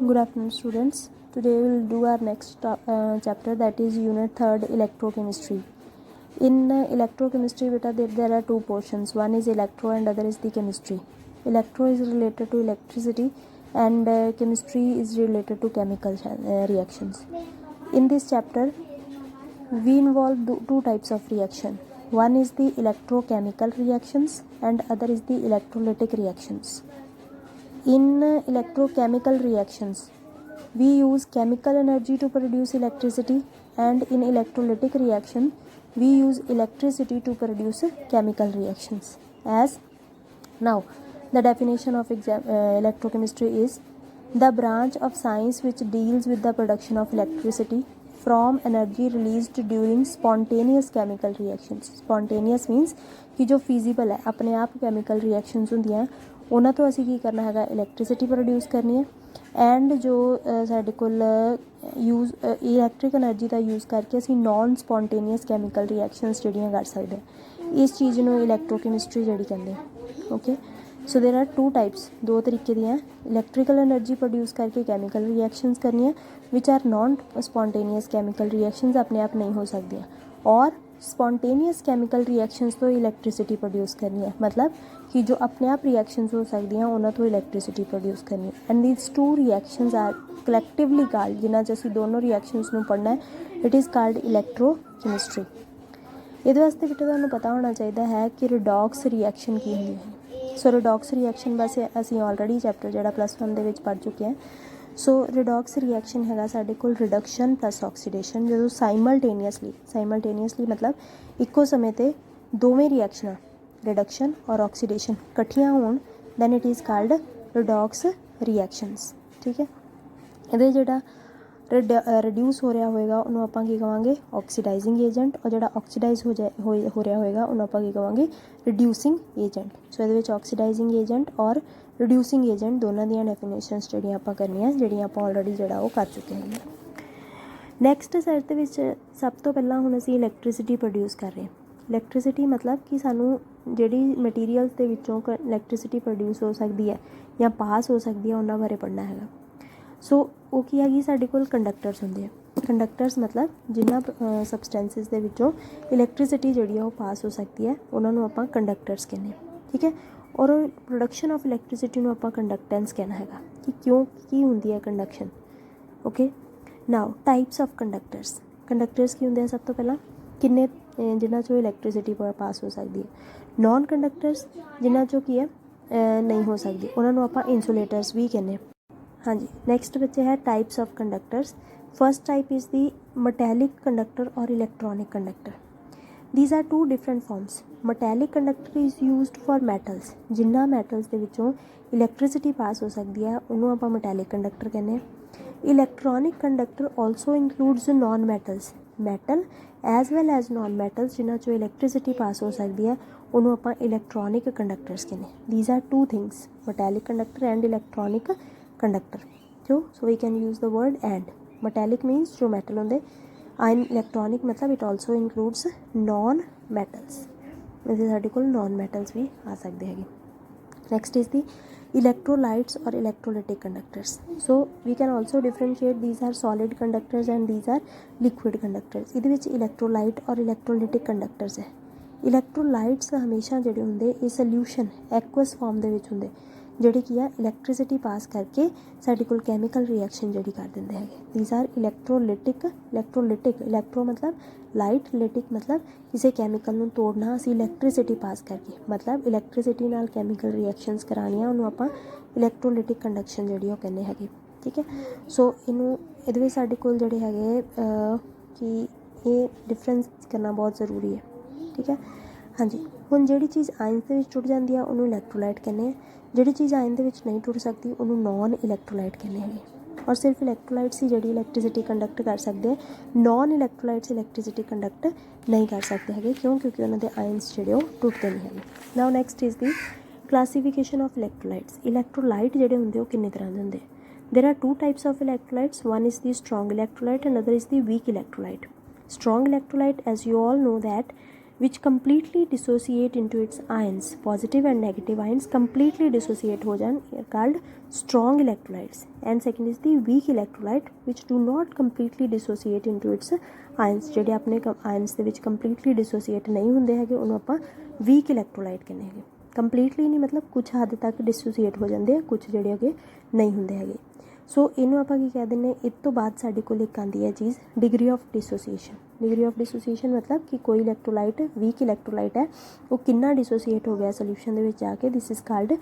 Good afternoon, students. Today we will do our next chapter, that is unit 3rd, electrochemistry. In electrochemistry, beta, there are two portions. One is electro and other is the chemistry. Electro is related to electricity and chemistry is related to chemical reactions. In this chapter, we involve two types of reaction. One is the electrochemical reactions and other is the electrolytic reactions. In electrochemical reactions, we use chemical energy to produce electricity, and in electrolytic reaction, we use electricity to produce chemical reactions. As now, the definition of electrochemistry is the branch of science which deals with the production of electricity from energy released during spontaneous chemical reactions. Spontaneous means कि जो feasible है, अपने आप chemical reactions ਹੁੰਦੀਆਂ ਉਹਨਾਂ ਤੋਂ ਅਸੀਂ ਕੀ ਕਰਨਾ ਹੈਗਾ, ਇਲੈਕਟ੍ਰੀਸਿਟੀ ਪ੍ਰੋਡਿਊਸ ਕਰਨੀ ਹੈ। ਐਂਡ ਜੋ ਸਾਡੇ ਕੋਲ ਯੂਜ਼ ਇਲੈਕਟ੍ਰਿਕ ਐਨਰਜੀ ਦਾ ਯੂਜ਼ ਕਰਕੇ ਅਸੀਂ ਨੋਨ ਸਪੋਂਟੇਨੀਅਸ ਕੈਮੀਕਲ ਰਿਐਕਸ਼ਨਸ ਜਿਹੜੀਆਂ ਕਰ ਸਕਦੇ ਹਾਂ। ਇਸ ਚੀਜ਼ ਨੂੰ ਇਲੈਕਟ੍ਰੋਕੈਮਿਸਟਰੀ ਜਿਹੜੀ ਕਹਿੰਦੇ ਆ। ਓਕੇ, ਸੋ ਦੇਰ ਆਰ ਟੂ ਟਾਈਪਸ, ਦੋ ਤਰੀਕੇ ਦੀਆਂ। ਇਲੈਕਟ੍ਰੀਕਲ ਐਨਰਜੀ ਪ੍ਰੋਡਿਊਸ ਕਰਕੇ ਕੈਮੀਕਲ ਰਿਐਕਸ਼ਨਸ ਕਰਨੀਆਂ ਵਿਚ ਆਰ ਨੋਨ ਸਪੋਂਟੇਨੀਅਸ ਕੈਮੀਕਲ ਰਿਐਕਸ਼ਨਸ, ਆਪਣੇ ਆਪ ਨਹੀਂ ਹੋ ਸਕਦੀਆਂ। ਔਰ ਸਪੋਂਟੇਨੀਅਸ ਕੈਮੀਕਲ ਰਿਐਕਸ਼ਨਸ ਤੋਂ ਇਲੈਕਟ੍ਰੀਸਿਟੀ ਪ੍ਰੋਡਿਊਸ ਕਰਨੀ ਹੈ, ਮਤਲਬ ਕਿ ਜੋ ਆਪਣੇ ਆਪ ਰਿਐਕਸ਼ਨਸ ਹੋ ਸਕਦੀਆਂ ਉਹਨਾਂ ਤੋਂ ਇਲੈਕਟ੍ਰੀਸਿਟੀ ਪ੍ਰੋਡਿਊਸ ਕਰਨੀ ਹੈ। And these two reactions are collectively called, ਜਿਨ੍ਹਾਂ 'ਚ ਅਸੀਂ ਦੋਨੋਂ ਰਿਐਕਸ਼ਨਸ ਨੂੰ ਪੜ੍ਹਨਾ ਹੈ, ਇਟ ਇਜ਼ ਕਾਲਡ ਇਲੈਕਟ੍ਰੋਕੈਮਿਸਟਰੀ। ਇਹਦੇ ਵਾਸਤੇ ਬੇਟਾ ਤੁਹਾਨੂੰ ਪਤਾ ਹੋਣਾ ਚਾਹੀਦਾ ਹੈ ਕਿ ਰਿਡੋਕਸ ਰਿਐਕਸ਼ਨ ਕੀ ਹੁੰਦੀ ਹੈ। ਸੋ ਰਿਡੋਕਸ ਰਿਐਕਸ਼ਨ ਬਸ ਅਸੀਂ ਆਲਰੇਡੀ ਚੈਪਟਰ ਜਿਹੜਾ +1 ਦੇ ਵਿੱਚ ਪੜ੍ਹ ਚੁੱਕੇ ਹਾਂ। ਸੋ ਰਿਡੋਕਸ ਰਿਐਕਸ਼ਨ ਹੈਗਾ ਸਾਡੇ ਕੋਲ ਰਿਡਕਸ਼ਨ ਪਲੱਸ ਆਕਸੀਡੇਸ਼ਨ, ਜਦੋਂ ਸਾਈਮਲਟੇਨੀਅਸਲੀ ਮਤਲਬ ਇੱਕੋ ਸਮੇਂ 'ਤੇ ਦੋਵੇਂ ਰਿਐਕਸ਼ਨਾਂ ਰਿਡਕਸ਼ਨ ਔਰ ਆਕਸੀਡੇਸ਼ਨ ਇਕੱਠੀਆਂ ਹੋਣ, then it is called redox reactions. ਠੀਕ ਹੈ, ਇਹਦੇ ਜਿਹੜਾ ਰਿਡਿਊਸ ਹੋ ਰਿਹਾ ਹੋਏਗਾ ਉਹਨੂੰ ਆਪਾਂ ਕੀ ਕਹਾਂਗੇ, ਆਕਸੀਡਾਈਜ਼ਿੰਗ ਏਜੰਟ, ਔਰ ਜਿਹੜਾ ਆਕਸੀਡਾਈਜ਼ ਹੋ ਰਿਹਾ ਹੋਏਗਾ ਉਹਨੂੰ ਆਪਾਂ ਕੀ ਕਹਾਂਗੇ, ਰਿਡਿਊਸਿੰਗ ਏਜੰਟ। ਸੋ ਇਹਦੇ ਵਿੱਚ ਆਕਸੀਡਾਈਜ਼ਿੰਗ ਏਜੰਟ ਔਰ ਰਿਡਿਊਸਿੰਗ ਏਜੰਟ ਦੋਨਾਂ ਦੀਆਂ ਡੈਫੀਨੇਸ਼ਨਸ ਜਿਹੜੀਆਂ ਆਪਾਂ ਕਰਨੀਆਂ, ਜਿਹੜੀਆਂ ਆਪਾਂ ਆਲਰੇਡੀ ਜਿਹੜਾ ਉਹ ਕਰ ਚੁੱਕੇ ਹਾਂ। ਨੈਕਸਟ ਸਾਈਡ ਦੇ ਵਿੱਚ ਸਭ ਤੋਂ ਪਹਿਲਾਂ ਹੁਣ ਅਸੀਂ ਇਲੈਕਟ੍ਰੀਸਿਟੀ ਪ੍ਰੋਡਿਊਸ ਕਰ ਰਹੇ ਹਾਂ। ਇਲੈਕਟ੍ਰੀਸਿਟੀ ਮਤਲਬ ਕਿ ਸਾਨੂੰ ਜਿਹੜੀ ਮਟੀਰੀਅਲਸ ਦੇ ਵਿੱਚੋਂ ਇਲੈਕਟ੍ਰੀਸਿਟੀ ਪ੍ਰੋਡਿਊਸ ਹੋ ਸਕਦੀ ਹੈ ਜਾਂ ਪਾਸ ਹੋ ਸਕਦੀ ਹੈ, ਉਹਨਾਂ ਬਾਰੇ ਪੜ੍ਹਨਾ ਹੈਗਾ। ਸੋ ਉਹ ਕੀ ਹੈਗੀ, ਸਾਡੇ ਕੋਲ ਕੰਡਕਟਰਸ ਹੁੰਦੇ ਆ। ਕੰਡਕਟਰਸ ਮਤਲਬ ਜਿਨ੍ਹਾਂ ਸਬਸਟੈਂਸਿਸ ਦੇ ਵਿੱਚੋਂ ਇਲੈਕਟ੍ਰੀਸਿਟੀ ਜਿਹੜੀ ਆ ਉਹ ਪਾਸ ਹੋ ਸਕਦੀ ਹੈ, ਉਹਨਾਂ ਨੂੰ ਆਪਾਂ ਕੰਡਕਟਰਸ ਕਹਿੰਦੇ ਹਾਂ। ਠੀਕ ਹੈ, ਔਰ ਪ੍ਰੋਡਕਸ਼ਨ ਆਫ ਇਲੈਕਟ੍ਰੀਸਿਟੀ ਨੂੰ ਆਪਾਂ ਕੰਡਕਟੈਂਸ ਕਹਿਣਾ ਹੈਗਾ ਕਿ ਕਿਉਂ ਕੀ ਹੁੰਦੀ ਹੈ conduction. Okay, now types of conductors. Conductors ਕੀ ਹੁੰਦੇ ਆ, ਸਭ ਤੋਂ ਪਹਿਲਾਂ ਕਿੰਨੇ ਜਿਨ੍ਹਾਂ 'ਚੋਂ ਇਲੈਕਟ੍ਰੀਸਿਟੀ ਪਾਸ ਹੋ ਸਕਦੀ ਹੈ। ਨੋਨ ਕੰਡਕਟਰਸ ਜਿਨ੍ਹਾਂ 'ਚੋਂ ਕੀ ਹੈ ਨਹੀਂ ਹੋ ਸਕਦੀ, ਉਹਨਾਂ ਨੂੰ ਆਪਾਂ ਇੰਸੂਲੇਟਰਸ ਵੀ ਕਹਿੰਦੇ ਹਾਂ। ਹਾਂਜੀ, ਨੈਕਸਟ ਬੱਚੇ ਹੈ types of conductors. First type is the metallic conductor ਔਰ electronic conductor. These are two different forms. Metallic conductor is used for metals. ਜਿਨ੍ਹਾਂ ਮੈਟਲਸ ਦੇ ਵਿੱਚੋਂ ਇਲੈਕਟ੍ਰੀਸਿਟੀ ਪਾਸ ਹੋ ਸਕਦੀ ਹੈ ਉਹਨੂੰ ਆਪਾਂ ਮੈਟੈਲਿਕ ਕੰਡਕਟਰ ਕਹਿੰਦੇ ਹਾਂ। Electronic conductor also includes non metals, metal as well as non metals ਜਿਨ੍ਹਾਂ 'ਚੋਂ ਇਲੈਕਟ੍ਰੀਸਿਟੀ ਪਾਸ ਹੋ ਸਕਦੀ ਹੈ, ਉਹਨੂੰ ਆਪਾਂ ਇਲੈਕਟ੍ਰੋਨਿਕ ਕੰਡਕਟਰਸ ਕਹਿੰਦੇ ਹਾਂ। These are two things, metallic conductor and electronic conductor. So we can use the word and. Metallic means ਜੋ ਮੈਟਲ ਹੁੰਦੇ, ਆਇਨ ਇਲੈਕਟ੍ਰੋਨਿਕ ਮਤਲਬ it also includes non metals. ਇਹਦੇ ਸਾਡੇ ਕੋਲ ਨੋਨ ਮੈਟਲਸ ਵੀ ਆ ਸਕਦੇ ਹੈਗੇ। ਨੈਕਸਟ ਇਜ਼ ਦੀ ਇਲੈਕਟ੍ਰੋਲਾਈਟਸ ਔਰ electrolytic conductors. So we can also differentiate these are solid conductors and these are liquid conductors. ਇਹਦੇ ਵਿੱਚ ਇਲੈਕਟ੍ਰੋਲਾਈਟ ਔਰ ਇਲੈਕਟ੍ਰੋਲਾਈਟਿਕ ਕੰਡਕਟਰਸ ਹੈ। ਇਲੈਕਟ੍ਰੋਲਾਈਟਸ ਹਮੇਸ਼ਾ ਜਿਹੜੇ ਹੁੰਦੇ ਇਹ ਸੋਲਿਊਸ਼ਨ ਐਕੁਅਸ ਫਾਰਮ ਦੇ ਵਿੱਚ ਹੁੰਦੇ, ਜਿਹੜੇ ਕੀ ਆ ਇਲੈਕਟ੍ਰੀਸਿਟੀ ਪਾਸ ਕਰਕੇ ਸਾਡੇ ਕੋਲ ਕੈਮੀਕਲ ਰਿਐਕਸ਼ਨ ਜਿਹੜੀ ਕਰ ਦਿੰਦੇ ਹੈਗੇ। ਦੀਜ਼ ਆਰ ਇਲੈਕਟ੍ਰੋਲਿਟਿਕ ਇਲੈਕਟ੍ਰੋ ਮਤਲਬ ਲਾਈਟ, ਲਿਟਿਕ ਮਤਲਬ ਕਿਸੇ ਕੈਮੀਕਲ ਨੂੰ ਤੋੜਨਾ ਅਸੀਂ ਇਲੈਕਟ੍ਰੀਸਿਟੀ ਪਾਸ ਕਰਕੇ, ਮਤਲਬ ਇਲੈਕਟ੍ਰੀਸਿਟੀ ਨਾਲ ਕੈਮੀਕਲ ਰਿਐਕਸ਼ਨਸ ਕਰਾਉਣੀਆਂ, ਉਹਨੂੰ ਆਪਾਂ ਇਲੈਕਟ੍ਰੋਲਿਟਿਕ ਕੰਡਕਸ਼ਨ ਜਿਹੜੀ ਉਹ ਕਹਿੰਦੇ ਹੈਗੇ। ਠੀਕ ਹੈ, ਸੋ ਇਹਦੇ ਵਿੱਚ ਸਾਡੇ ਕੋਲ ਜਿਹੜੇ ਹੈਗੇ ਕਿ ਇਹ ਡਿਫਰੈਂਸ ਕਰਨਾ ਬਹੁਤ ਜ਼ਰੂਰੀ ਹੈ। ਠੀਕ ਹੈ, ਹਾਂਜੀ। ਹੁਣ ਜਿਹੜੀ ਚੀਜ਼ ਆਇਨਸ ਦੇ ਵਿੱਚ ਟੁੱਟ ਜਾਂਦੀ ਆ ਉਹਨੂੰ ਇਲੈਕਟ੍ਰੋਲਾਈਟ ਕਹਿੰਦੇ ਆ, ਜਿਹੜੀ ਚੀਜ਼ ਆਇਨ ਦੇ ਵਿੱਚ ਨਹੀਂ ਟੁੱਟ ਸਕਦੀ ਉਹਨੂੰ ਨੋਨ ਇਲੈਕਟ੍ਰੋਲਾਈਟ ਕਹਿੰਦੇ ਹੈਗੇ। ਔਰ ਸਿਰਫ ਇਲੈਕਟ੍ਰੋਲਾਈਟਸ ਹੀ ਜਿਹੜੀ ਇਲੈਕਟ੍ਰੀਸਿਟੀ ਕੰਡਕਟ ਕਰ ਸਕਦੇ, ਨੋਨ ਇਲੈਕਟ੍ਰੋਲਾਈਟਸ ਇਲੈਕਟ੍ਰੀਸਿਟੀ ਕੰਡਕਟ ਨਹੀਂ ਕਰ ਸਕਦੇ ਹੈਗੇ। ਕਿਉਂਕਿ ਉਹਨਾਂ ਦੇ ਆਇਨਸ ਜਿਹੜੇ ਉਹ ਟੁੱਟਦੇ ਨਹੀਂ ਹੈਗੇ। Now next is the classification of electrolytes. Electrolyte ਜਿਹੜੇ ਹੁੰਦੇ ਉਹ ਕਿੰਨੇ ਤਰ੍ਹਾਂ ਦੇ ਹੁੰਦੇ। There are two types of electrolytes, one is the strong electrolyte and other is the weak electrolyte. Strong electrolyte, as you all know that which completely dissociate into its ions. Positive and negative ions completely dissociate ho जान are called strong electrolytes. And second is the weak electrolyte which do not completely dissociate into its ions. ਜਿਹੜੇ ਆਪਣੇ ions ਦੇ ਵਿੱਚ completely dissociate नहीं ਹੁੰਦੇ ਹੈਗੇ ਉਹਨੂੰ ਆਪਾਂ weak electrolyte ਕਹਿੰਦੇ ਹੈਗੇ। completely ਨਹੀਂ ਮਤਲਬ ਕੁਛ ਹੱਦ ਤੱਕ dissociate ਹੋ ਜਾਂਦੇ ਆ, ਕੁਛ ਜਿਹੜੇ ਹੈਗੇ ਨਹੀਂ ਹੁੰਦੇ ਹੈਗੇ। ਸੋ ਇਹਨੂੰ ਆਪਾਂ ਕੀ ਕਹਿ ਦਿੰਦੇ, ਇਸ ਤੋਂ ਬਾਅਦ ਸਾਡੇ ਕੋਲ ਇੱਕ ਆਉਂਦੀ ਹੈ ਚੀਜ਼ ਡਿਗਰੀ ਆਫ ਡਿਸੋਸੀਏਸ਼ਨ। ਡਿਗਰੀ ਆਫ ਡਿਸੋਸੀਏਸ਼ਨ ਮਤਲਬ ਕਿ ਕੋਈ ਇਲੈਕਟ੍ਰੋਲਾਈਟ ਵੀਕ ਇਲੈਕਟ੍ਰੋਲਾਈਟ ਹੈ ਉਹ ਕਿੰਨਾ ਡਿਸੋਸੀਏਟ ਹੋ ਗਿਆ ਸੋਲਿਊਸ਼ਨ ਦੇ ਵਿੱਚ ਆ ਕੇ, this is called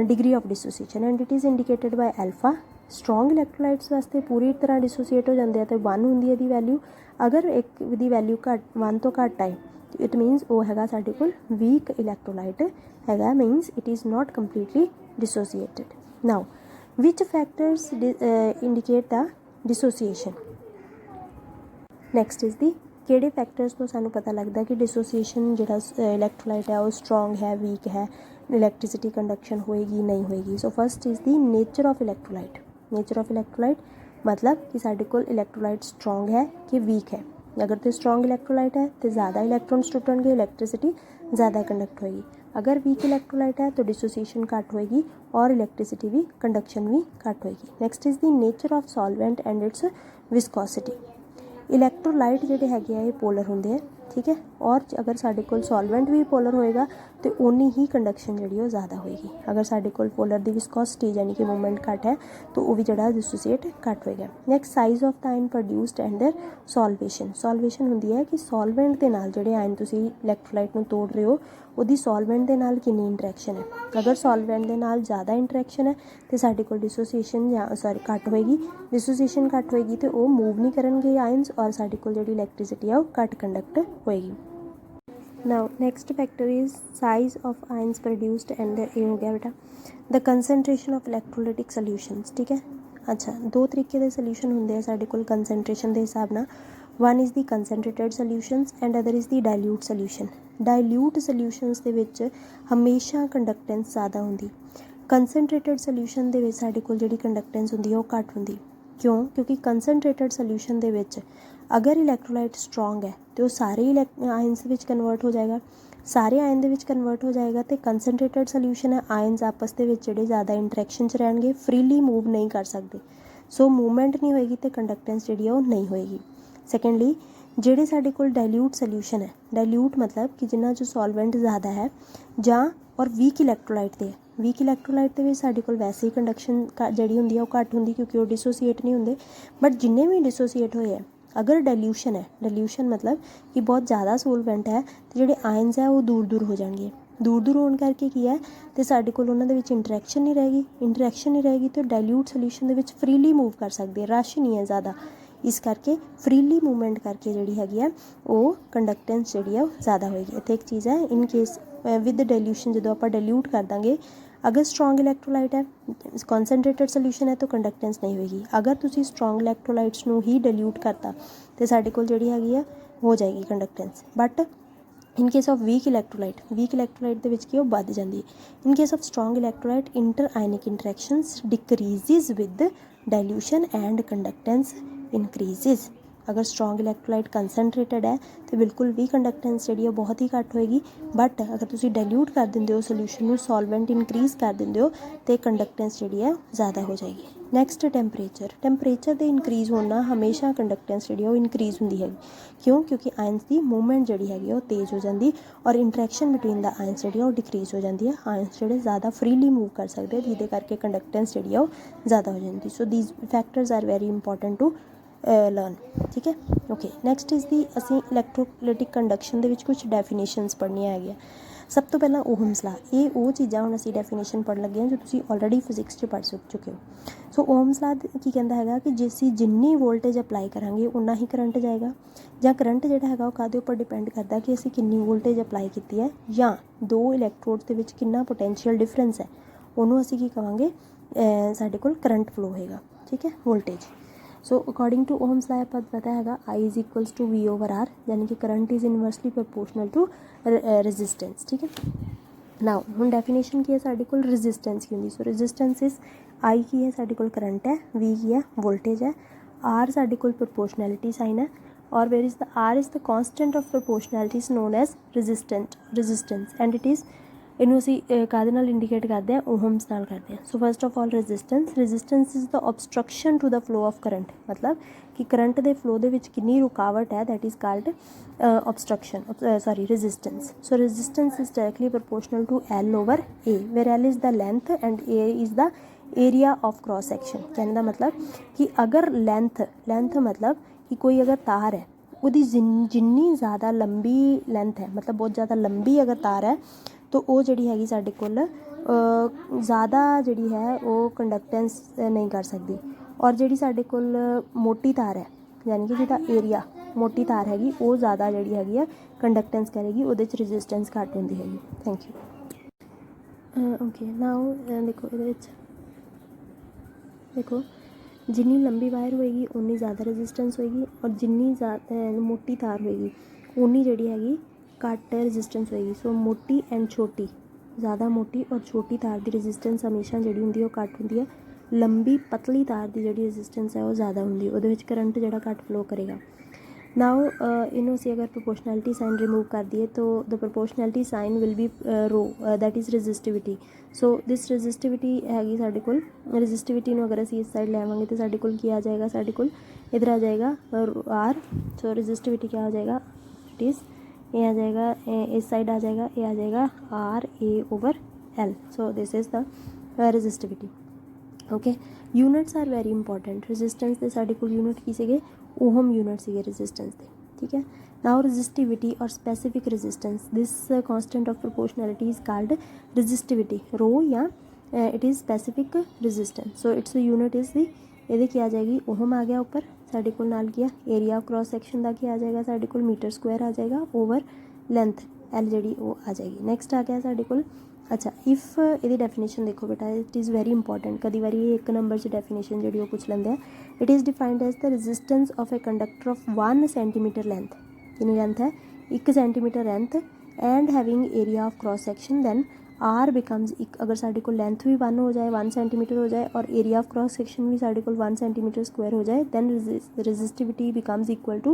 degree of dissociation and it is indicated by alpha. Strong electrolytes ਵਾਸਤੇ ਪੂਰੀ ਤਰ੍ਹਾਂ ਡਿਸੋਸੀਏਟ ਹੋ ਜਾਂਦੇ ਆ ਅਤੇ 1 ਹੁੰਦੀ ਹੈ ਇਹਦੀ ਵੈਲਿਊ। ਅਗਰ ਇੱਕ ਦੀ ਵੈਲਿਊ ਘੱਟ 1 ਤੋਂ ਘੱਟ ਆਏ ਇਟ ਮੀਨਸ ਉਹ ਹੈਗਾ ਸਾਡੇ ਕੋਲ ਵੀਕ ਇਲੈਕਟ੍ਰੋਲਾਈਟ ਹੈਗਾ, means it is not completely dissociated. Now which factors indicate the dissociation? next is the ਕਿਹੜੇ ਫੈਕਟਰਸ ਤੋਂ ਸਾਨੂੰ ਪਤਾ ਲੱਗਦਾ ਕਿ ਡਿਸੋਸੀਏਸ਼ਨ ਜਿਹੜਾ ਇਲੈਕਟ੍ਰੋਲਾਈਟ ਹੈ ਉਹ ਸਟਰੋਂਗ ਹੈ, ਵੀਕ ਹੈ, ਇਲੈਕਟ੍ਰਿਸਿਟੀ ਕੰਡਕਸ਼ਨ ਹੋਏਗੀ ਨਹੀਂ ਹੋਏਗੀ। So first is the nature of electrolyte. Nature of electrolyte ਮਤਲਬ ਕਿ ਸਾਡੇ ਕੋਲ ਇਲੈਕਟ੍ਰੋਲਾਈਟ ਸਟਰੋਂਗ ਹੈ ਕਿ ਵੀਕ ਹੈ। ਅਗਰ ਤੇ ਸਟਰੋਂਗ ਇਲੈਕਟ੍ਰੋਲਾਈਟ ਹੈ तो ज़्यादा इलेक्ट्रॉन्स टूटेंगे, इलेक्ट्रिसिटी ज़्यादा कंडक्ट होएगी। अगर वीक इलेक्ट्रोलाइट है तो डिसोसिएशन घट होएगी और इलेक्ट्रिसिटी भी कंडक्शन भी घट होएगी। Next is the nature of solvent and it's viscosity. Electrolyte ਜਿਹੜੇ ਹੈਗੇ ਆ ਇਹ ਪੋਲਰ ਹੁੰਦੇ ਆ, ਠੀਕ ਹੈ, ਔਰ ਅਗਰ ਸਾਡੇ ਕੋਲ ਸੋਲਵੈਂਟ ਵੀ ਪੋਲਰ ਹੋਏਗਾ ਤੇ ਉਨੀ ਹੀ ਕੰਡਕਸ਼ਨ ਜਿਹੜੀ ਉਹ ਜ਼ਿਆਦਾ ਹੋਏਗੀ। ਅਗਰ ਸਾਡੇ ਕੋਲ ਪੋਲਰ ਦੀ ਵਿਸਕੋਸਿਟੀ ਯਾਨੀ ਕਿ ਮੂਵਮੈਂਟ ਘੱਟ ਹੈ ਤਾਂ ਉਹ ਵੀ ਜਿਹੜਾ ਡਿਸੋਸੀਏਟ ਘੱਟ ਹੋਏਗਾ। Next size of the ion produced and their solvation. Solvation ਹੁੰਦੀ ਹੈ ਕਿ ਸੋਲਵੈਂਟ ਦੇ ਨਾਲ ਜਿਹੜੇ ਆਇਨ ਤੁਸੀਂ ਇਲੈਕਟ੍ਰੋਲਾਈਟ ਨੂੰ ਤੋੜ ਰਹੇ ਹੋ ਉਹਦੀ ਸੋਲਵੈਂਟ ਦੇ ਨਾਲ ਕਿੰਨੀ ਇੰਟਰੈਕਸ਼ਨ ਹੈ। ਅਗਰ ਸੋਲਵੈਂਟ ਦੇ ਨਾਲ ਜ਼ਿਆਦਾ ਇੰਟਰੈਕਸ਼ਨ ਹੈ ਤੇ ਸਾਡੇ ਕੋਲ ਡਿਸੋਸੀਏਸ਼ਨ ਘੱਟ ਹੋਏਗੀ। ਡਿਸੋਸੀਏਸ਼ਨ ਘੱਟ ਹੋਏਗੀ ਤੇ ਉਹ ਮੂਵ ਨਹੀਂ ਕਰਨਗੇ ਆਇਨਸ ਔਰ ਸਾਡੇ ਕੋਲ ਜਿਹੜੀ ਇਲੈਕਟ੍ਰਿਸਿਟੀ ਆ ਉਹ ਘੱਟ ਕੰਡਕਟ ਹੋਏਗੀ। Now next factor is size of ions produced and ਇਹ ਹੋ ਗਿਆ ਬੇਟਾ ਦ ਕੰਸਨਟ੍ਰੇਸ਼ਨ ਆਫ ਇਲੈਕਟ੍ਰੋਲਾਈਟਿਕ ਸੋਲਿਊਸ਼ਨਸ, ਠੀਕ ਹੈ। ਅੱਛਾ, ਦੋ ਤਰੀਕੇ ਦੇ ਸੋਲਿਊਸ਼ਨ ਹੁੰਦੇ ਆ ਸਾਡੇ ਕੋਲ ਕੰਸਨਟ੍ਰੇਸ਼ਨ ਦੇ ਹਿਸਾਬ ਨਾਲ। one is the concentrated solutions and other is the dilute solution। dilute solutions ਦੇ ਵਿੱਚ ਹਮੇਸ਼ਾ ਕੰਡਕਟੈਂਸ ਜ਼ਿਆਦਾ ਹੁੰਦੀ, ਕੰਸਨਟ੍ਰੇਟਡ ਸੋਲਿਊਸ਼ਨ ਦੇ ਵਿੱਚ ਸਾਡੇ ਕੋਲ ਜਿਹੜੀ ਕੰਡਕਟੈਂਸ ਹੁੰਦੀ ਹੈ ਉਹ ਘੱਟ ਹੁੰਦੀ। ਕਿਉਂ? ਕਿਉਂਕਿ ਕੰਸਨਟ੍ਰੇਟਡ ਸੋਲਿਊਸ਼ਨ ਦੇ ਵਿੱਚ ਅਗਰ ਇਲੈਕਟ੍ਰੋਲਾਈਟ ਸਟਰੋਂਗ ਹੈ ਤੇ ਉਹ ਸਾਰੇ ਆਇਨਸ ਵਿੱਚ ਕਨਵਰਟ ਹੋ ਜਾਏਗਾ, ਸਾਰੇ ਆਇਨ ਦੇ ਵਿੱਚ ਕਨਵਰਟ ਹੋ ਜਾਏਗਾ। ਤੇ ਕੰਸਨਟ੍ਰੇਟਡ ਸੋਲਿਊਸ਼ਨ ਹੈ, ਆਇਨਸ ਆਪਸ ਦੇ ਵਿੱਚ ਜਿਹੜੇ ਜ਼ਿਆਦਾ ਇੰਟਰੈਕਸ਼ਨ 'ਚ ਰਹਿਣਗੇ, ਫਰੀਲੀ ਮੂਵ ਨਹੀਂ ਕਰ ਸਕਦੇ, ਸੋ ਮੂਵਮੈਂਟ ਨਹੀਂ ਹੋਏਗੀ ਤੇ ਕੰਡਕਟੈਂਸ ਜਿਹੜੀ ਆ ਉਹ ਨਹੀਂ ਹੋਏਗੀ। ਸੈਕੰਡਲੀ ਜਿਹੜੇ ਸਾਡੇ ਕੋਲ ਡਾਇਲਿਊਟ ਸੋਲਿਊਸ਼ਨ ਹੈ, ਡਾਇਲਿਊਟ ਮਤਲਬ ਕਿ ਜਿਨ੍ਹਾਂ 'ਚ ਸੋਲਵੈਂਟ ਜ਼ਿਆਦਾ ਹੈ ਜਾਂ ਔਰ ਵੀਕ ਇਲੈਕਟ੍ਰੋਲਾਈਟ ਦੇ, ਵੀਕ ਇਲੈਕਟ੍ਰੋਲਾਈਟ ਦੇ ਵਿੱਚ ਸਾਡੇ ਕੋਲ ਵੈਸੇ ਹੀ ਕੰਡਕਸ਼ਨ ਜਿਹੜੀ ਹੁੰਦੀ ਹੈ ਉਹ ਘੱਟ ਹੁੰਦੀ ਕਿਉਂਕਿ ਉਹ ਡਿਸੋਸੀਏਟ ਨਹੀਂ ਹੁੰਦੇ। ਬਟ ਜਿੰਨੇ ਵੀ ਡਿਸੋਸੀਏਟ ਹੋਏ ਹੈ ਅਗਰ ਡਾਇਲਿਊਸ਼ਨ ਹੈ, ਡਾਇਲਿਊਸ਼ਨ ਮਤਲਬ ਕਿ ਬਹੁਤ ਜ਼ਿਆਦਾ ਸੋਲਵੈਂਟ ਹੈ ਤੇ ਜਿਹੜੇ ਆਇਨਸ ਹੈ ਉਹ ਦੂਰ ਦੂਰ ਹੋ ਜਾਣਗੇ। ਦੂਰ ਦੂਰ ਹੋਣ ਕਰਕੇ ਕੀ ਹੈ ਤੇ ਸਾਡੇ ਕੋਲ ਉਹਨਾਂ ਦੇ ਵਿੱਚ ਇੰਟਰੈਕਸ਼ਨ ਨਹੀਂ ਰਹੇਗੀ, ਇੰਟਰੈਕਸ਼ਨ ਨਹੀਂ ਰਹੇਗੀ ਤੇ ਡਾਇਲਿਊਟ ਸੋਲਿਊਸ਼ਨ ਦੇ ਵਿੱਚ ਫਰੀਲੀ ਮੂਵ ਕਰ ਸਕਦੇ, ਰਸ਼ ਨਹੀਂ ਹੈ ਜ਼ਿਆਦਾ, ਇਸ ਕਰਕੇ ਫਰੀਲੀ ਮੂਵਮੈਂਟ ਕਰਕੇ ਜਿਹੜੀ ਹੈਗੀ ਆ ਉਹ ਕੰਡਕਟੈਂਸ ਜਿਹੜੀ ਆ ਉਹ ਜ਼ਿਆਦਾ ਹੋਏਗੀ। ਇੱਥੇ ਇੱਕ ਚੀਜ਼ ਹੈ, ਇਨ ਕੇਸ ਵਿਦ ਡਾਇਲਿਊਸ਼ਨ ਜਦੋਂ ਆਪਾਂ ਡਾਇਲਿਊਟ ਕਰ ਦਾਂਗੇ, ਅਗਰ ਸਟਰੋਂਗ ਇਲੈਕਟ੍ਰੋਲਾਈਟ ਹੈ, ਕੌਨਸਨਟ੍ਰੇਟਡ ਸੋਲਿਊਸ਼ਨ ਹੈ ਤਾਂ ਕੰਡਕਟੈਂਸ ਨਹੀਂ ਹੋਏਗੀ। ਅਗਰ ਤੁਸੀਂ ਸਟਰੋਂਗ ਇਲੈਕਟ੍ਰੋਲਾਈਟਸ ਨੂੰ ਹੀ ਡਾਇਲਿਊਟ ਕਰਤਾ ਤੇ ਸਾਡੇ ਕੋਲ ਜਿਹੜੀ ਹੈਗੀ ਆ ਹੋ ਜਾਏਗੀ conductance. But in case of weak electrolyte, weak electrolyte ਦੇ ਵਿੱਚ ਕੀ ਉਹ ਵੱਧ ਜਾਂਦੀ ਹੈ। In case of strong electrolyte inter ionic interactions decreases with dilution and conductance increases. ਅਗਰ ਸਟਰੋਂਗ ਇਲੈਕਟ੍ਰੋਲਾਈਟ ਕੰਸਨਟ੍ਰੇਟਡ ਹੈ ਤੇ ਬਿਲਕੁਲ ਵੀ ਕੰਡਕਟੈਂਸ ਜਿਹੜੀ ਉਹ ਬਹੁਤ ਹੀ ਘੱਟ ਹੋਏਗੀ। ਬਟ ਅਗਰ ਤੁਸੀਂ ਡਾਇਲਿਊਟ ਕਰ ਦਿੰਦੇ ਹੋ ਸੋਲਿਊਸ਼ਨ ਨੂੰ, ਸੋਲਵੈਂਟ ਇਨਕਰੀਜ਼ ਕਰ ਦਿੰਦੇ ਹੋ ਤੇ ਕੰਡਕਟੈਂਸ ਜਿਹੜੀ ਹੈ ਜ਼ਿਆਦਾ ਹੋ ਜਾਏਗੀ। ਨੈਕਸਟ ਟੈਂਪਰੇਚਰ, ਟੈਂਪਰੇਚਰ ਦੇ ਇਨਕਰੀਜ਼ ਹੋਣ ਨਾਲ ਹਮੇਸ਼ਾ ਕੰਡਕਟੈਂਸ ਜਿਹੜੀ ਉਹ ਇਨਕਰੀਜ਼ ਹੁੰਦੀ ਹੈਗੀ। ਕਿਉਂ? ਕਿਉਂਕਿ ਆਇਨਸ ਦੀ ਮੂਵਮੈਂਟ ਜਿਹੜੀ ਹੈਗੀ ਉਹ ਤੇਜ਼ ਹੋ ਜਾਂਦੀ ਔਰ ਇੰਟਰੈਕਸ਼ਨ ਬਿਟਵੀਨ ਦਾ ਆਇਨਸ ਜਿਹੜੀ ਉਹ ਡਿਕਰੀਜ਼ ਹੋ ਜਾਂਦੀ ਹੈ। ਆਇਨਸ ਜਿਹੜੇ ਜ਼ਿਆਦਾ ਫਰੀਲੀ ਮੂਵ ਕਰ ਸਕਦੇ ਜਿਹਦੇ ਕਰਕੇ ਕੰਡਕਟੈਂਸ ਜਿਹੜੀ ਆ ਉਹ ਜ਼ਿਆਦਾ ਹੋ ਜਾਂਦੀ। So these factors are very important to learn, ਠੀਕ ਹੈ। ਓਕੇ, ਨੈਕਸਟ ਇਜ਼ ਦੀ ਅਸੀਂ ਇਲੈਕਟ੍ਰੋਲਾਈਟਿਕ ਕੰਡਕਸ਼ਨ ਦੇ ਵਿੱਚ ਕੁਛ ਡੈਫੀਨੇਸ਼ਨਸ ਪੜ੍ਹਨੀਆਂ ਹੈਗੀਆਂ। ਸਭ ਤੋਂ ਪਹਿਲਾਂ ਓਹਮਸ ਲਾ, ਇਹ ਉਹ ਚੀਜ਼ਾਂ ਹੁਣ ਅਸੀਂ ਡੈਫੀਨੇਸ਼ਨ ਪੜ੍ਹਨ ਲੱਗੇ ਹਾਂ ਜੋ ਤੁਸੀਂ ਆਲਰੇਡੀ ਫਿਜ਼ਿਕਸ 'ਚ ਪੜ੍ਹ ਚੁੱਕੇ ਹੋ। ਸੋ ਓਹਮਸ ਲਾ ਕੀ ਕਹਿੰਦਾ ਹੈਗਾ ਕਿ ਜੇ ਅਸੀਂ ਜਿੰਨੀ ਵੋਲਟੇਜ ਅਪਲਾਈ ਕਰਾਂਗੇ ਉਨਾ ਹੀ ਕਰੰਟ ਜਾਏਗਾ, ਜਾਂ ਕਰੰਟ ਜਿਹੜਾ ਹੈਗਾ ਉਹ ਕਾਹਦੇ ਉੱਪਰ ਡਿਪੈਂਡ ਕਰਦਾ ਕਿ ਅਸੀਂ ਕਿੰਨੀ ਵੋਲਟੇਜ ਅਪਲਾਈ ਕੀਤੀ ਹੈ, ਜਾਂ ਦੋ ਇਲੈਕਟ੍ਰੋਡਸ ਦੇ ਵਿੱਚ ਕਿੰਨਾ ਪੋਟੈਂਸ਼ੀਅਲ ਡਿਫਰੈਂਸ ਹੈ, ਉਹਨੂੰ ਅਸੀਂ ਕੀ ਕਹਾਂਗੇ, ਸਾਡੇ ਕੋਲ ਕਰੰਟ ਫਲੋ ਹੋਏਗਾ, ਠੀਕ ਹੈ, ਵੋਲਟੇਜ। ਸੋ ਅਕੋਰਡਿੰਗ ਟੂ ਓਹਮਸ ਲਾ ਆਪਾਂ ਪਤਾ ਹੈਗਾ I is equals to V/R, ਯਾਨੀ ਕਿ current is inversely proportional to resistance, ਠੀਕ ਹੈ। ਨਾਓ ਹੁਣ ਡੈਫੀਨੇਸ਼ਨ ਕੀ ਹੈ ਸਾਡੇ ਕੋਲ, ਰੈਜ਼ਿਸਟੈਂਸ ਕੀ ਹੁੰਦੀ। ਸੋ ਰੈਜ਼ਿਸਟੈਂਸ ਇਜ਼ I ਕੀ ਹੈ ਸਾਡੇ ਕੋਲ ਕਰੰਟ ਹੈ, V ਕੀ ਹੈ ਵੋਲਟੇਜ ਹੈ, R ਸਾਡੇ ਕੋਲ ਪ੍ਰਪੋਰਸ਼ਨੈਲਿਟੀ ਸਾਈਨ ਹੈ, or where is the R is the constant of proportionality is known as resistance and it is ਇਹਨੂੰ ਅਸੀਂ ਕਾਹਦੇ ਨਾਲ ਇੰਡੀਕੇਟ ਕਰਦੇ ਹਾਂ, ਓਹਮਸ ਨਾਲ ਕਰਦੇ ਹਾਂ। So first of all resistance is the obstruction to the flow of current, ਮਤਲਬ ਕਿ ਕਰੰਟ ਦੇ ਫਲੋ ਦੇ ਵਿੱਚ ਕਿੰਨੀ ਰੁਕਾਵਟ ਹੈ, that is called obstruction, resistance. So resistance is directly proportional to L over A, where L is the length and A is the area of cross section। कहने का मतलब कि अगर लेंथ मतलब कि कोई अगर तार है ਉਹਦੀ ਜਿੰਨੀ ਜ਼ਿਆਦਾ ਲੰਬੀ ਲੈਂਥ ਹੈ, ਮਤਲਬ ਬਹੁਤ ਜ਼ਿਆਦਾ ਲੰਬੀ ਅਗਰ ਤਾਰ ਹੈ ਤਾਂ ਉਹ ਜਿਹੜੀ ਹੈਗੀ ਸਾਡੇ ਕੋਲ ਜ਼ਿਆਦਾ ਜਿਹੜੀ ਹੈ ਉਹ ਕੰਡਕਟੈਂਸ ਨਹੀਂ ਕਰ ਸਕਦੀ, ਔਰ ਜਿਹੜੀ ਸਾਡੇ ਕੋਲ ਮੋਟੀ ਤਾਰ ਹੈ ਯਾਨੀ ਕਿ ਜਿਹਦਾ ਏਰੀਆ ਮੋਟੀ ਤਾਰ ਹੈਗੀ ਉਹ ਜ਼ਿਆਦਾ ਜਿਹੜੀ ਹੈਗੀ ਆ ਕੰਡਕਟੈਂਸ ਕਰੇਗੀ, ਉਹਦੇ 'ਚ ਰੈਜ਼ਿਸਟੈਂਸ ਘੱਟ ਹੁੰਦੀ ਹੈਗੀ। Thank you. ਓਕੇ ਨਾਓ ਦੇਖੋ ਇਹਦੇ ਵਿੱਚ ਦੇਖੋ ਜਿੰਨੀ ਲੰਬੀ ਵਾਇਰ ਹੋਏਗੀ ਉਨੀ ਜ਼ਿਆਦਾ ਰੈਜ਼ਿਸਟੈਂਸ ਹੋਏਗੀ, ਔਰ ਜਿੰਨੀ ਜ਼ਿਆਦਾ ਮੋਟੀ ਤਾਰ ਹੋਏਗੀ ਉਨੀ ਜਿਹੜੀ ਹੈਗੀ ਘੱਟ ਰੈਜ਼ਿਸਟੈਂਸ ਹੋਏਗੀ। ਸੋ ਮੋਟੀ ਐਂਡ ਛੋਟੀ, ਜ਼ਿਆਦਾ ਮੋਟੀ ਔਰ ਛੋਟੀ ਤਾਰ ਦੀ ਰੈਜ਼ਿਸਟੈਂਸ ਹਮੇਸ਼ਾ ਜਿਹੜੀ ਹੁੰਦੀ ਹੈ ਉਹ ਘੱਟ ਹੁੰਦੀ ਹੈ। ਲੰਬੀ ਪਤਲੀ ਤਾਰ ਦੀ ਜਿਹੜੀ ਰੈਜ਼ਿਸਟੈਂਸ ਹੈ ਉਹ ਜ਼ਿਆਦਾ ਹੁੰਦੀ ਹੈ, ਉਹਦੇ ਵਿੱਚ ਕਰੰਟ ਜਿਹੜਾ ਘੱਟ ਫਲੋ ਕਰੇਗਾ। ਨਾਓ ਇਹਨੂੰ ਅਸੀਂ ਅਗਰ ਪ੍ਰੋਪੋਰਸ਼ਨੈਲਿਟੀ ਸਾਈਨ ਰਿਮੂਵ ਕਰ ਦਈਏ ਤਾਂ ਦ ਪ੍ਰੋਪੋਰਸ਼ਨੈਲਿਟੀ ਸਾਈਨ ਵਿਲ ਬੀ ਰੋ, that is resistivity. So this resistivity ਹੈਗੀ ਸਾਡੇ ਕੋਲ, ਰੈਜ਼ਿਸਟਿਵਿਟੀ ਨੂੰ ਅਗਰ ਅਸੀਂ ਇਸ ਸਾਈਡ ਲੈਵਾਂਗੇ ਤਾਂ ਸਾਡੇ ਕੋਲ ਕੀ ਆ ਜਾਏਗਾ, ਸਾਡੇ ਕੋਲ ਇੱਧਰ ਆ ਜਾਏਗਾ ਆਰ। ਸੋ ਰੈਜ਼ਿਸਟਿਵਿਟੀ क्या हो जाएगा, इट इज़ ये आ जाएगा, इस साइड आ जाएगा, ये आ जाएगा R A over L. So this is the resistivity. Okay units are very important. Resistance के साढ़े कोल यूनिट की सीगे, ओहम यूनिट सीगे रजिस्टेंस के, ठीक है। नाउ रजिस्टिविटी और specific resistance, this constant of proportionality is called resistivity rho या it is specific resistance. So its unit is the ਇਹਦੇ ਕੀ ਆ ਜਾਏਗੀ, ओहम आ गया ऊपर, ਸਾਡੇ ਕੋਲ ਨਾਲ ਕੀ ਆ ਏਰੀਆ ਆਫ ਕ੍ਰੋਸ ਸੈਕਸ਼ਨ ਦਾ ਕੀ ਆ ਜਾਏਗਾ, ਸਾਡੇ ਕੋਲ ਮੀਟਰ ਸਕੁਆਇਰ ਆ ਜਾਏਗਾ ਓਵਰ ਲੈਂਥ ਐਲ ਜਿਹੜੀ ਉਹ ਆ ਜਾਏਗੀ। ਨੈਕਸਟ ਆ ਗਿਆ ਸਾਡੇ ਕੋਲ, ਅੱਛਾ ਇਫ ਇਹਦੀ ਡੈਫੀਨੇਸ਼ਨ ਦੇਖੋ ਬੇਟਾ, ਇਟ ਇਜ਼ ਵੈਰੀ ਇੰਪੋਰਟੈਂਟ। ਕਦੀ ਵਾਰੀ ਇਹ ਇੱਕ ਨੰਬਰ 'ਚ ਡੈਫੀਨੇਸ਼ਨ ਜਿਹੜੀ ਉਹ ਪੁੱਛ ਲੈਂਦੇ ਆ। It is defined as the resistance of a conductor of 1 centimetre length. ਕਿੰਨੀ ਲੈਂਥ ਹੈ, 1 centimetre length and having area of cross section then R becomes एक। अगर साढ़े को लेंथ भी 1 हो जाए, 1 सेंटीमीटर हो जाए, और एरिया ऑफ क्रॉस सैक्शन भी साढ़े को 1 सेंटीमीटर स्क्वायर हो जाए, then resistivity becomes equal to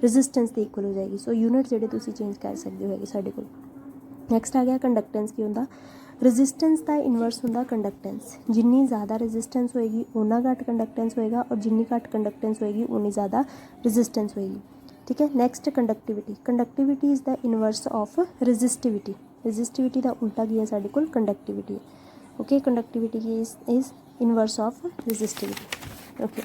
resistance के इक्वल हो जाएगी। सो यूनिट ਜਿਹੜੇ ਤੁਸੀਂ ਚੇਂਜ ਕਰ ਸਕਦੇ ਹੋਗੇ ਸਾਡੇ ਕੋਲ। ਨੈਕਸਟ ਆ ਗਿਆ ਕੰਡਕਟੈਂਸ। ਕੀ ਹੁੰਦਾ, ਰजिस्टेंस ਦਾ ਇਨਵਰਸ ਹੁੰਦਾ ਕੰਡਕਟੈਂਸ। ਜਿੰਨੀ ਜ਼ਿਆਦਾ ਰजिस्टेंस ਹੋਏਗੀ ਉਨਾ ਘੱਟ ਕੰਡਕਟੈਂਸ ਹੋਏਗਾ, ਔਰ ਜਿੰਨੀ ਘੱਟ ਕੰਡਕਟੈਂਸ ਹੋਏਗੀ ਉਨੀ ਜ਼ਿਆਦਾ ਰजिस्टेंस ਹੋਏਗੀ, ठीक है। Next conductivity. Conductivity is the inverse of resistivity. Resistivity का उल्टा की है साढ़े कोल कंडक्टिविटी। ओके कंडक्टिविटी की is inverse of resistivity. Okay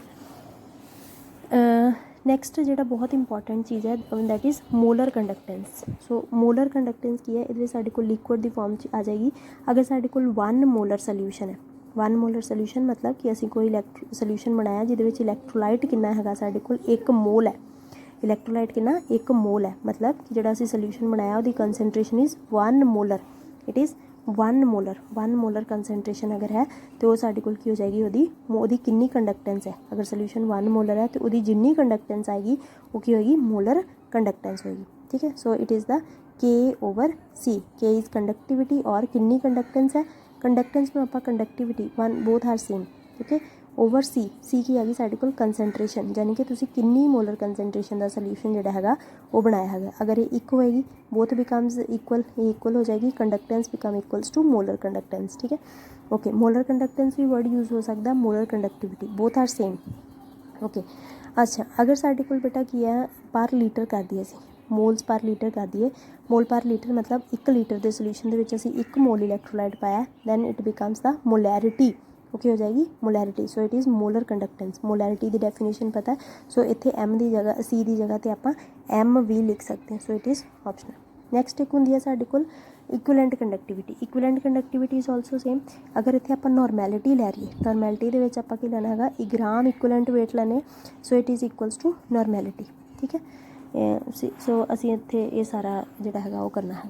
next जो बहुत इंपॉर्टेंट चीज़ है that is molar conductance. So molar conductance की है, ये साढ़े कोल लिक्विड की फॉर्म आ जाएगी। अगर साढ़े कोल 1 मोलर सोल्यूशन है, 1 मोलर सोल्यूशन मतलब कि असी कोई सोल्यूशन बनाया जिहदे इलैक्ट्रोलाइट कितना है साढ़े कोल 1 मोल है। इलैक्ट्रोलाइट कितना 1 मोल है, मतलब कि जो असी सोल्यूशन बनाया उसकी concentration is 1 molar. It is 1 molar. 1 molar concentration अगर है तो साढ़े कोल की हो जाएगी, ਉਹਦੀ किन्नी कंडक्टेंस है। अगर सोल्यूशन 1 मोलर है तो उसकी जिन्नी कंडक्टेंस आएगी वो की होगी, मोलर कंडक्टेंस होगी, ठीक है। सो इट इज़ द के ओवर सी। के इज़ कंडक्टिविटी और किन्नी कंडक्टेंस है, कंडक्टेंस में आप कंडक्टिविटी 1 बोथ आर सेम, ठीक है। ओवर सी, सी की हैगी साढ़े कोल कंसनट्रेशन, यानी कि तुसी किन्नी मोलर कंसनट्रेशन का सोल्यूशन जोड़ा है वो बनाया है। अगर ये 1 होएगी बोथ बिकम्स इक्वल, ये इक्वल हो जाएगी, conductance become equals to molar conductance, ठीक है। ओके मोलर कंडक्टेंस भी वर्ड यूज़ हो सकता है, molar conductivity both are same. Okay अच्छा अगर साढ़े कोल बेटा की है पर लीटर कर दिए असी, मोल्स पर लीटर कर दिए, मोल पर लीटर मतलब 1 लीटर के सोल्यूशन के असी 1 मोल इलैक्ट्रोलाइट पाया, then it becomes the molarity. Okay हो जाएगी molarity. So it is molar conductance. Molarity की डेफिनेशन पता है, सो इत्थे एम की जगह सी की जगह तो आप एम भी लिख सकते हैं। So it is optional. Next एक होंगी है साढ़े कोल equivalent conductivity. Equivalent conductivity is also same. अगर इत्थे आप नॉर्मैलिटी लै रही है, नॉर्मैलिटी के आप की लेना है ग्राम इक्विवेलेंट वेट लेने, so it is equals to normality, ठीक है। सो असी इत्थे ये सारा जिहड़ा है वो करना है।